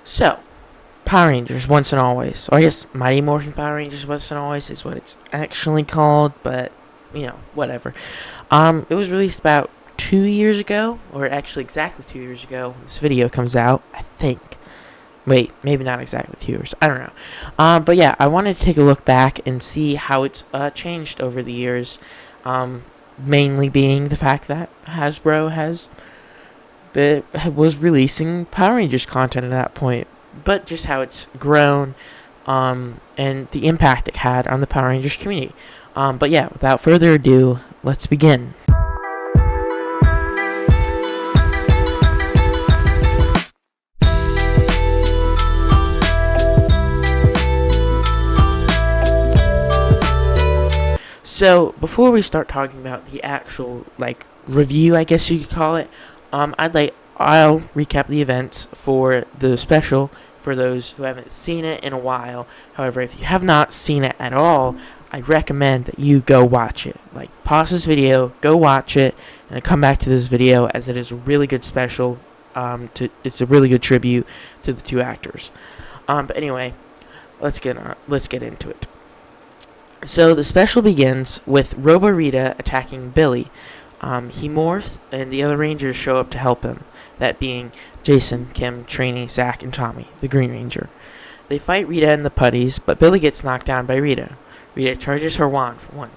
So, Power Rangers Once and Always. Or I guess Mighty Morphin Power Rangers Once and Always is what it's actually called, but, whatever. It was released about 2 years ago, or actually exactly 2 years ago when this video comes out, I think. Wait, maybe not exactly 2 years. I don't know. But yeah, I wanted to take a look back and see how it's changed over the years. Mainly being the fact that Hasbro was releasing Power Rangers content at that point, but just how it's grown, and the impact it had on the Power Rangers community. But yeah, without further ado, let's begin. So before we start talking about the actual review, I guess you could call it, I'll recap the events for the special for those who haven't seen it in a while. However, if you have not seen it at all, I recommend that you go watch it. Pause this video, go watch it, and then come back to this video, as it is a really good special. It's a really good tribute to the two actors. But anyway, let's get into it. So the special begins with Robo-Rita attacking Billy. He morphs, and the other Rangers show up to help him, that being Jason, Kim, Trini, Zach, and Tommy, the Green Ranger. They fight Rita and the putties, but Billy gets knocked down by Rita. Rita charges her wand for one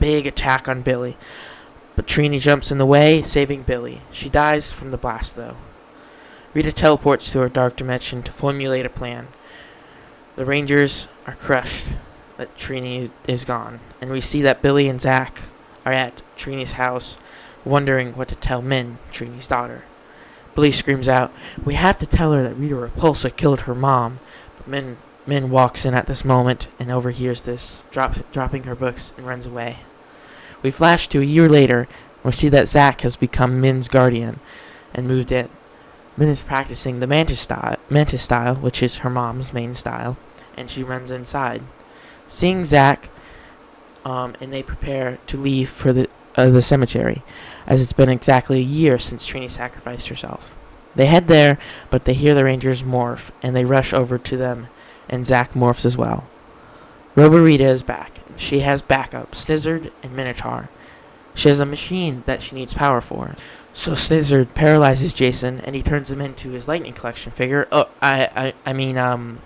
big attack on Billy, but Trini jumps in the way, saving Billy. She dies from the blast, though. Rita teleports to her dark dimension to formulate a plan. The Rangers are crushed that Trini is gone, and we see that Billy and Zach are at Trini's house, wondering what to tell Min, Trini's daughter. Billy screams out, "We have to tell her that Rita Repulsa killed her mom." But Min walks in at this moment and overhears this, dropping her books, and runs away. We flash to a year later, and we see that Zach has become Min's guardian and moved in. Min is practicing the mantis style, which is her mom's main style, and she runs inside. Seeing Zach, and they prepare to leave for the cemetery, as it's been exactly a year since Trini sacrificed herself. They head there, but they hear the Rangers morph, and they rush over to them, and Zach morphs as well. Robo-Rita is back. She has backup, Snizzard and Minotaur. She has a machine that she needs power for. So Snizzard paralyzes Jason, and he turns him into his Lightning Collection figure.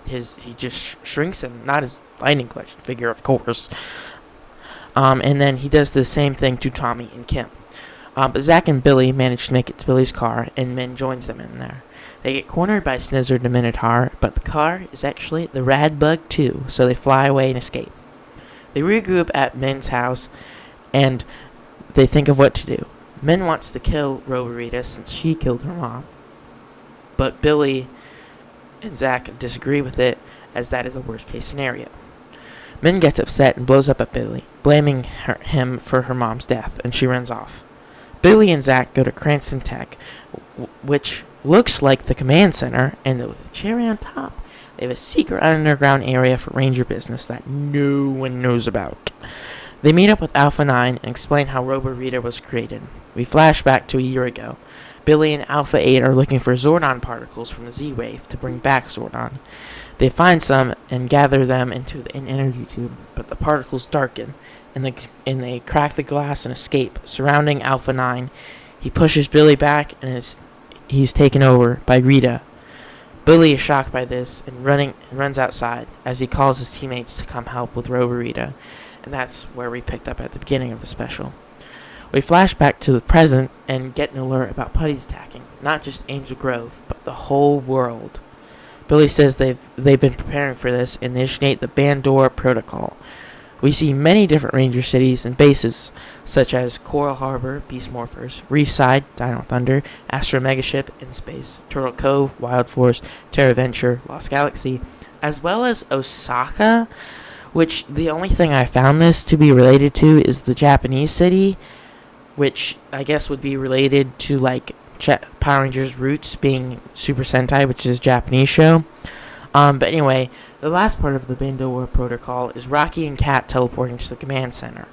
He just shrinks him, not his Lightning Collection figure, of course. And then he does the same thing to Tommy and Kim. But Zach and Billy manage to make it to Billy's car, and Min joins them in there. They get cornered by Snizzard and Minotaur, but the car is actually the Rad Bug 2, so they fly away and escape. They regroup at Min's house, and they think of what to do. Min wants to kill Robo-Rita since she killed her mom, but Billy and Zach disagree with it, as that is a worst-case scenario. Min gets upset and blows up at Billy, blaming him for her mom's death, and she runs off. Billy and Zach go to Cranston Tech, which looks like the command center, and with a cherry on top, they have a secret underground area for Ranger business that no one knows about. They meet up with Alpha 9 and explain how Robo-Rita was created. We flash back to a year ago. Billy and Alpha 8 are looking for Zordon particles from the Z-Wave to bring back Zordon. They find some and gather them into an energy tube, but the particles darken, and they crack the glass and escape. Surrounding Alpha 9, he pushes Billy back, and he's taken over by Rita. Billy is shocked by this and runs outside as he calls his teammates to come help with Robo-Rita. And that's where we picked up at the beginning of the special. We flash back to the present and get an alert about putties attacking, not just Angel Grove, but the whole world. Billy says they've been preparing for this and they initiate the Bandora Protocol. We see many different Ranger cities and bases, such as Coral Harbor, Beast Morphers, Reefside, Dino Thunder, Astro Megaship in space, Turtle Cove, Wild Force, Terra Venture, Lost Galaxy, as well as Osaka, which the only thing I found this to be related to is the Japanese city, which I guess would be related to Power Rangers Roots being Super Sentai, which is a Japanese show. But anyway, the last part of the Bandora Protocol is Rocky and Kat teleporting to the command center.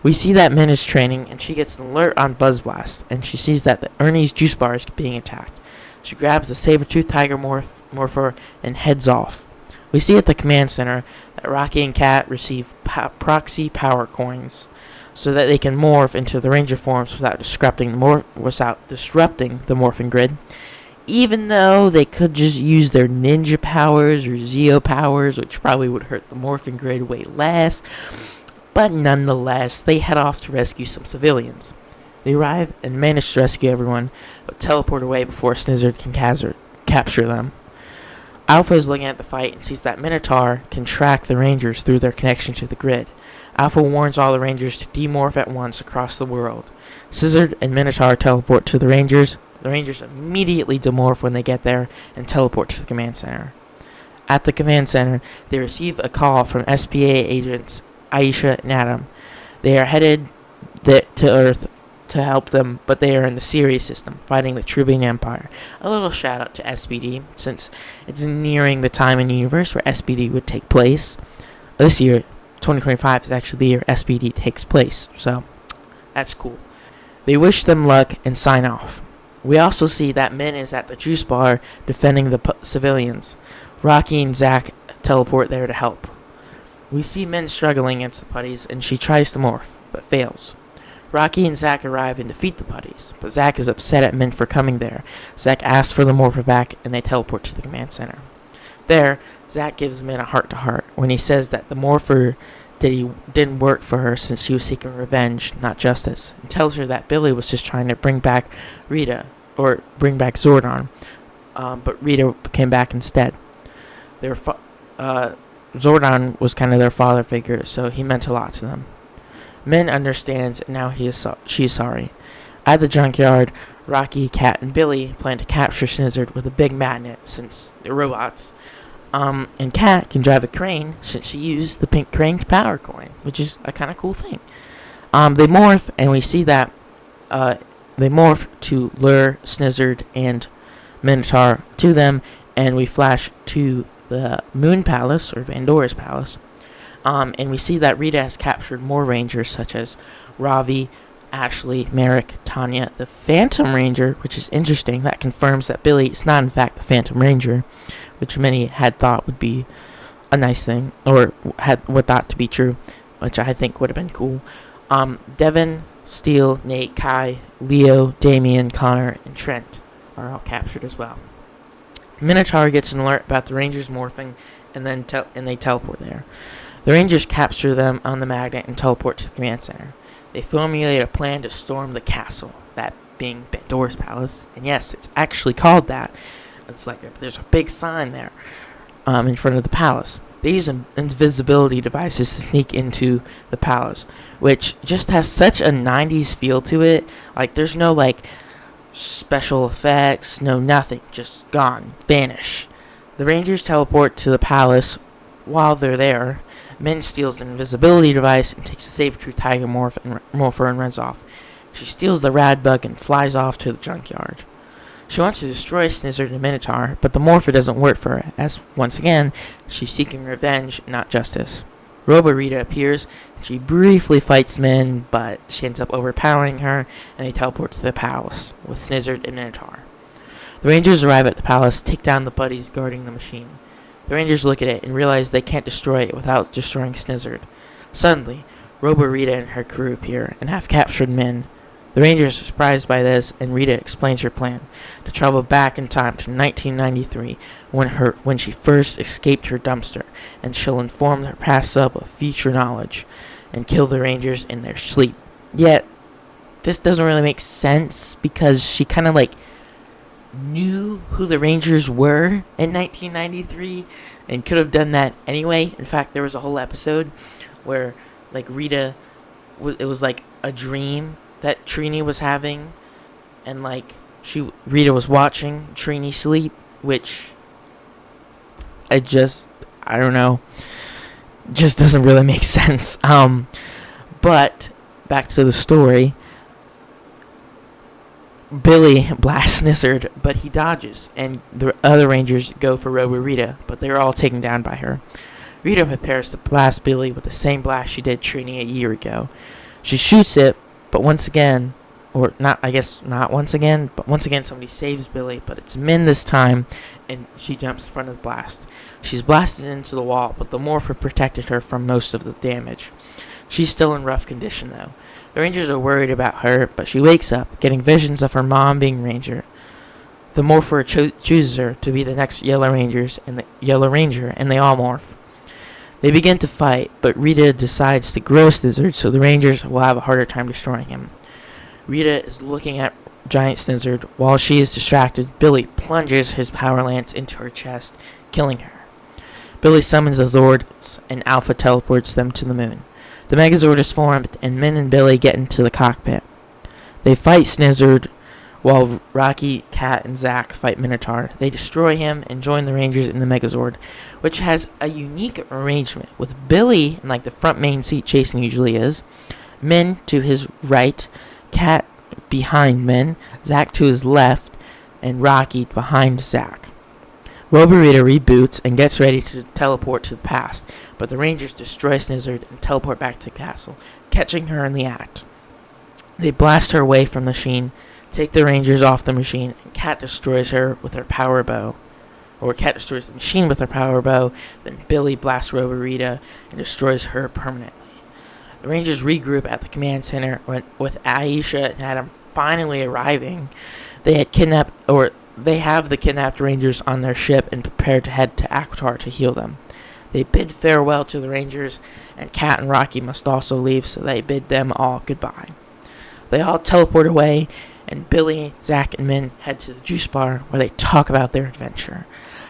We see that Min is training, and she gets an alert on Buzz Blast, and she sees that the Ernie's juice bar is being attacked. She grabs the saber-tooth tiger morph Morpher and heads off. We see at the command center that Rocky and Cat receive proxy power coins so that they can morph into the Ranger forms without disrupting the Morphin grid, even though they could just use their ninja powers or Zeo powers, which probably would hurt the Morphin grid way less. But nonetheless, they head off to rescue some civilians. They arrive and manage to rescue everyone, but teleport away before Snizzard can capture them. Alpha is looking at the fight and sees that Minotaur can track the Rangers through their connection to the grid. Alpha warns all the Rangers to demorph at once across the world. Snizzard and Minotaur teleport to the Rangers. The Rangers immediately demorph when they get there and teleport to the command center. At the command center, they receive a call from SPA agents Aisha and Adam. They are headed to Earth to help them, but they are in the Sirius system, fighting the Trubing Empire. A little shout out to SPD, since it's nearing the time in the universe where SPD would take place. This year, 2025, is actually the year SPD takes place, so that's cool. They wish them luck and sign off. We also see that Min is at the juice bar defending the civilians. Rocky and Zack teleport there to help. We see Min struggling against the putties, and she tries to morph, but fails. Rocky and Zack arrive and defeat the putties, but Zack is upset at Min for coming there. Zack asks for the morpher back, and they teleport to the command center. There, Zack gives Min a heart-to-heart when he says that the morpher didn't work for her since she was seeking revenge, not justice, and tells her that Billy was just trying to bring back Zordon, but Rita came back instead. Zordon was kind of their father figure, so he meant a lot to them. Min understands, and now she is sorry. At the junkyard, Rocky, Cat, and Billy plan to capture Snizzard with a big magnet, since they're robots. And Cat can drive a crane, since she used the pink crane power coin, which is a kind of cool thing. They morph, and we see that they morph to lure Snizzard and Minotaur to them, and we flash to the Moon Palace, or Pandora's Palace. And we see that Rita has captured more Rangers, such as Ravi, Ashley, Merrick, Tanya, the Phantom Ranger, which is interesting. That confirms that Billy is not, in fact, the Phantom Ranger, which many had thought would be a nice thing, or would thought to be true, which I think would have been cool. Devin, Steele, Nate, Kai, Leo, Damien, Connor, and Trent are all captured as well. Minotaur gets an alert about the Rangers morphing, and they teleport there. The Rangers capture them on the magnet and teleport to the command center. They formulate a plan to storm the castle, that being Pandora's Palace. And yes, it's actually called that. It's like there's a big sign there in front of the palace. They use invisibility devices to sneak into the palace, which just has such a 90s feel to it. Like, there's no, special effects, no nothing. Just gone. Vanish. The Rangers teleport to the palace. While they're there, Min steals an invisibility device and takes a saber-tooth tiger morpher and runs off. She steals the rad bug and flies off to the junkyard. She wants to destroy Snizzard and Minotaur, but the morpher doesn't work for her, as, once again, she's seeking revenge, not justice. Robo-Rita appears, and she briefly fights Min, but she ends up overpowering her, and they teleport to the palace, with Snizzard and Minotaur. The Rangers arrive at the palace, take down the buddies guarding the machine. The Rangers look at it and realize they can't destroy it without destroying Snizzard. Suddenly, Robo-Rita and her crew appear, and have captured Min. The Rangers are surprised by this, and Rita explains her plan to travel back in time to 1993 when she first escaped her dumpster, and she'll inform their past self of future knowledge and kill the Rangers in their sleep. Yet, this doesn't really make sense because she kind of knew who the Rangers were in 1993 and could have done that anyway. In fact, there was a whole episode where Rita, it was a dream that Trini was having, and Rita was watching Trini sleep, which I don't know, just doesn't really make sense. But back to the story. Billy blasts Snizzard, but he dodges, and the other Rangers go for Robo-Rita, but they're all taken down by her. Rita prepares to blast Billy with the same blast she did Trini a year ago. She shoots it, but once or not, I guess not once again, but once again somebody saves Billy, but it's Min this time, and she jumps in front of the blast. She's blasted into the wall, but the Morpher protected her from most of the damage. She's still in rough condition, though. The Rangers are worried about her, but she wakes up, getting visions of her mom being Ranger. The Morpher chooses her to be the next Yellow Ranger, and they all morph. They begin to fight, but Rita decides to grow Snizzard, so the Rangers will have a harder time destroying him. Rita is looking at Giant Snizzard. While she is distracted, Billy plunges his power lance into her chest, killing her. Billy summons the Zords, and Alpha teleports them to the moon. The Megazord is formed, and Min and Billy get into the cockpit. They fight Snizzard, while Rocky, Cat, and Zack fight Minotaur. They destroy him and join the Rangers in the Megazord, which has a unique arrangement, with Billy in like the front main seat Jason usually is, Min to his right, Cat behind Min, Zack to his left, and Rocky behind Zack. Roborita reboots and gets ready to teleport to the past, but the Rangers destroy Snizzard and teleport back to the castle, catching her in the act. They blast her away from the machine, take the Rangers off the machine, and Cat destroys her with her power bow. Or Cat destroys the machine with her power bow, then Billy blasts Roborita and destroys her permanently. The Rangers regroup at the command center with Aisha and Adam finally arriving. They have the kidnapped Rangers on their ship and prepare to head to Aquitar to heal them. They bid farewell to the Rangers, and Cat and Rocky must also leave, so they bid them all goodbye. They all teleport away, and Billy, Zack, and Min head to the juice bar where they talk about their adventure.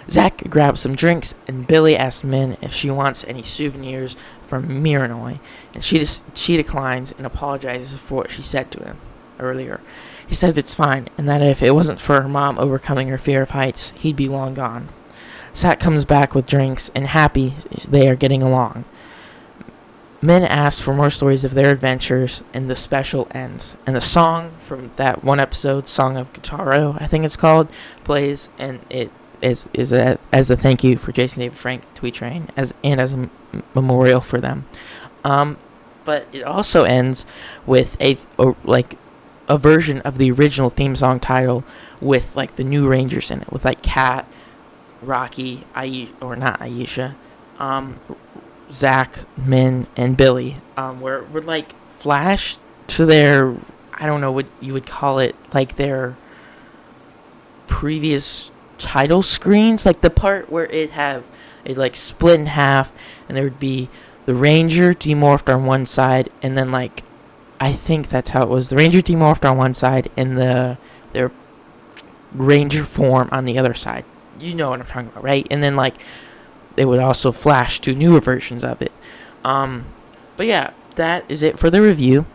Zack grabs some drinks, and Billy asks Min if she wants any souvenirs from Miranoi, and she declines and apologizes for what she said to him earlier. He says it's fine, and that if it wasn't for her mom overcoming her fear of heights, he'd be long gone. Zack comes back with drinks, and happy they are getting along. Min asks for more stories of their adventures, and the special ends. And the song from that one episode, Song of Guitaro, I think it's called, plays, and it is as a thank you for Jason David Frank, Tweet Train, as a memorial for them. But it also ends with a version of the original theme song title with like the new Rangers in it, with like Cat, Rocky, Aisha, Zack, Min, and Billy, where we're like flash to their, I don't know what you would call it, like their previous title screens, like the part where it like split in half, and there would be the Ranger demorphed on one side, and then like I think that's how it was. The Ranger demorphed on one side, and their Ranger form on the other side. You know what I'm talking about, right? And then like they would also flash to newer versions of it. But yeah, that is it for the review.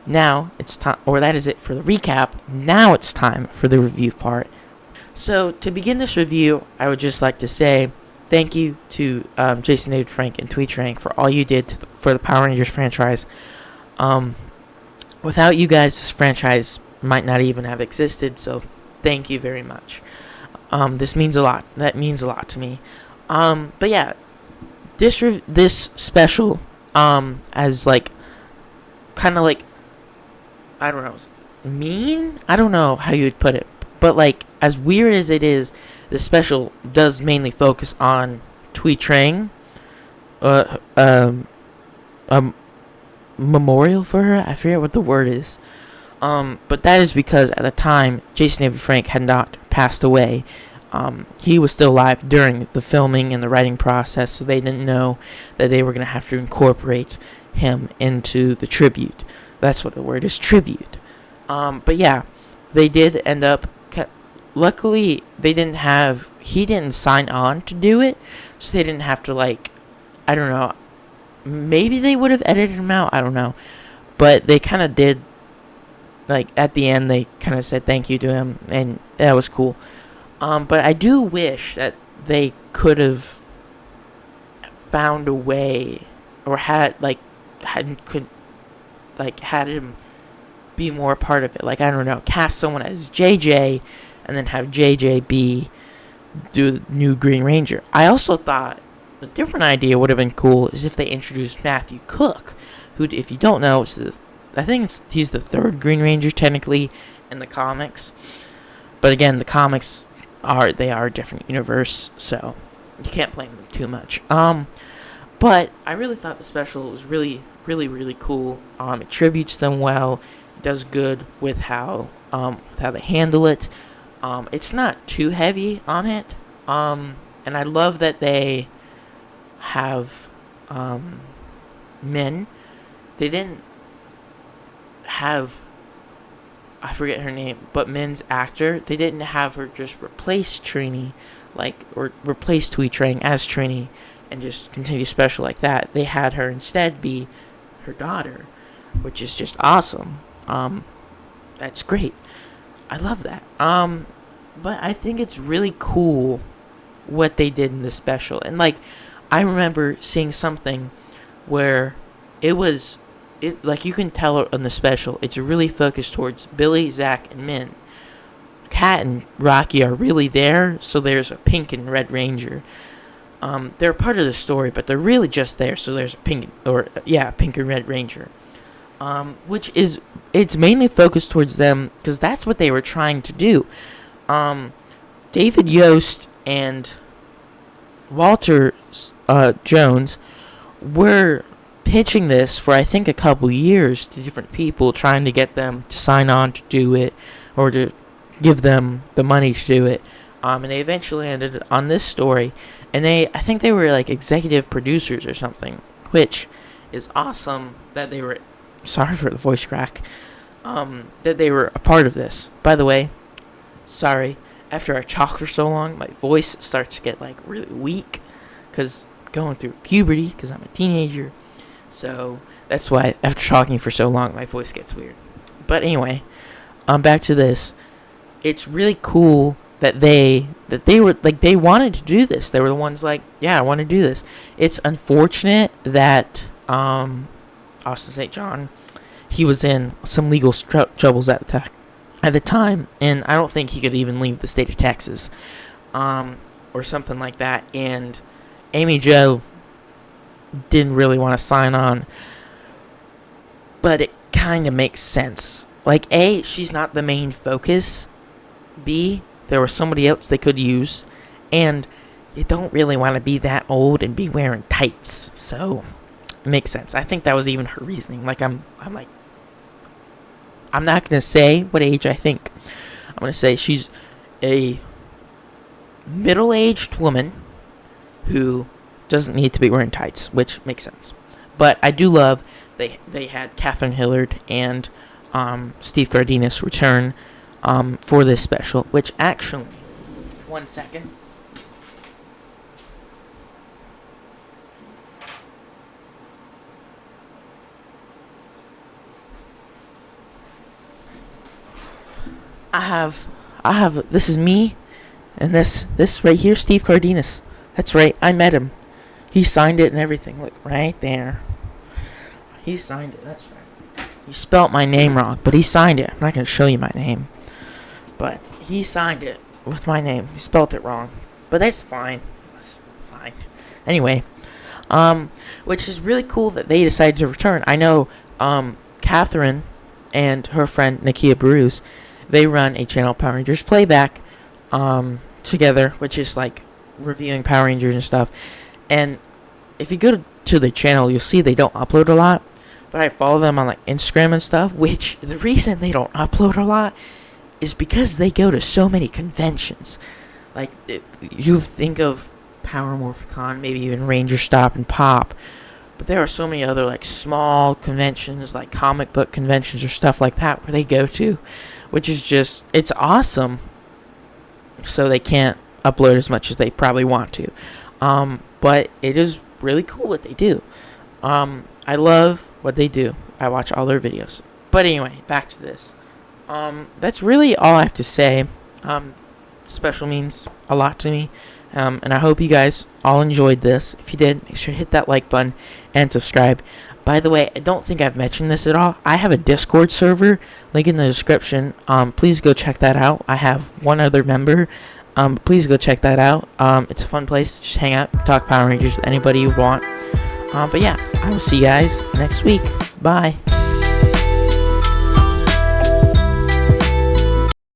Now it's time, or that is it for the recap. Now it's time for the review part. So to begin this review, I would just like to say thank you to Jason David Frank and Tweet Train for all you did for the Power Rangers franchise. Without you guys, this franchise might not even have existed, so thank you very much. This means a lot. That means a lot to me. But yeah, this special, as like, kind of like, I don't know, mean? I don't know how you would put it, but like, as weird as it is, the special does mainly focus on Tweet Train, memorial for her. I forget what the word is. But that is because at the time, Jason David Frank had not passed away. He was still alive during the filming and the writing process, so they didn't know that they were going to have to incorporate him into the tribute. That's what the word is, tribute. But yeah, they did end up... Luckily, he didn't sign on to do it, so they didn't have to, like, I don't know, maybe they would have edited him out, I don't know. But they kind of did, like, at the end, they kind of said thank you to him, and that was cool. But I do wish that they could have found a way, or had him be more a part of it. Like, I don't know, cast someone as JJ, and then have JJ be the new Green Ranger. I also thought a different idea would have been cool is if they introduced Matthew Cook, who, if you don't know, is he's the third Green Ranger technically in the comics. But again, the comics are a different universe, so you can't blame them too much. But I really thought the special was really, really, really cool. It tributes them well, does good with how they handle it. It's not too heavy on it. And I love that they have men. They didn't have, I forget her name, but Min's actor, they didn't have her just replace Trini, or replace Twee Trang as Trini and just continue special like that. They had her instead be her daughter, which is just awesome. That's great. I love that. But I think it's really cool what they did in the special. And I remember seeing something where you can tell in the special, it's really focused towards Billy, Zach, and Min. Kat and Rocky are really there, so there's a pink and red ranger. They're part of the story, but they're really just there, so there's a pink and red ranger. It's mainly focused towards them, because that's what they were trying to do. David Yost and Walter Jones were pitching this for I think a couple years to different people, trying to get them to sign on to do it or to give them the money to do it. And they eventually ended on this story, and I think they were executive producers or something, which is awesome that they were. Sorry for the voice crack. That they were a part of this. By the way, sorry. After I talk for so long, my voice starts to get really weak, because going through puberty, because I'm a teenager. So that's why after talking for so long, my voice gets weird. But anyway, back to this. It's really cool that they were they wanted to do this. They were the ones yeah, I want to do this. It's unfortunate that Austin St. John, he was in some legal troubles at the time, and I don't think he could even leave the state of Texas, or something like that. And Amy Jo didn't really want to sign on, but it kind of makes sense. A, she's not the main focus. B, there was somebody else they could use, and you don't really want to be that old and be wearing tights, so it makes sense. I think that was even her reasoning. I'm not going to say what age I think. I'm going to say she's a middle-aged woman who doesn't need to be wearing tights, which makes sense. But I do love they had Catherine Hillard and Steve Cardenas return for this special, which actually, 1 second. I have, this is me, and this right here, Steve Cardenas. That's right, I met him. He signed it and everything. Look, right there. He signed it, that's right. You spelt my name wrong, but he signed it. I'm not going to show you my name. But he signed it with my name. He spelt it wrong. But that's fine. That's fine. Anyway, which is really cool that they decided to return. I know Catherine and her friend Nakia Bruce, they run a channel, Power Rangers Playback, together, which is reviewing Power Rangers and stuff. And if you go to the channel, you'll see they don't upload a lot. But I follow them on Instagram and stuff, which the reason they don't upload a lot is because they go to so many conventions. You think of Power Morphicon, maybe even Ranger Stop and Pop, but there are so many other small conventions, comic book conventions or stuff like that, where they go to, which is just, it's awesome. So they can't upload as much as they probably want to, but it is really cool what they do. I love what they do. I watch all their videos. But anyway, back to this. That's really all I have to say. Special means a lot to me, and I hope you guys all enjoyed this. If you did, make sure to hit that like button and subscribe. By the way, I don't think I've mentioned this at all. I have a Discord server, link in the description. Please go check that out. I have one other member. Please go check that out. It's a fun place. Just hang out, talk Power Rangers with anybody you want. But yeah, I will see you guys next week. Bye.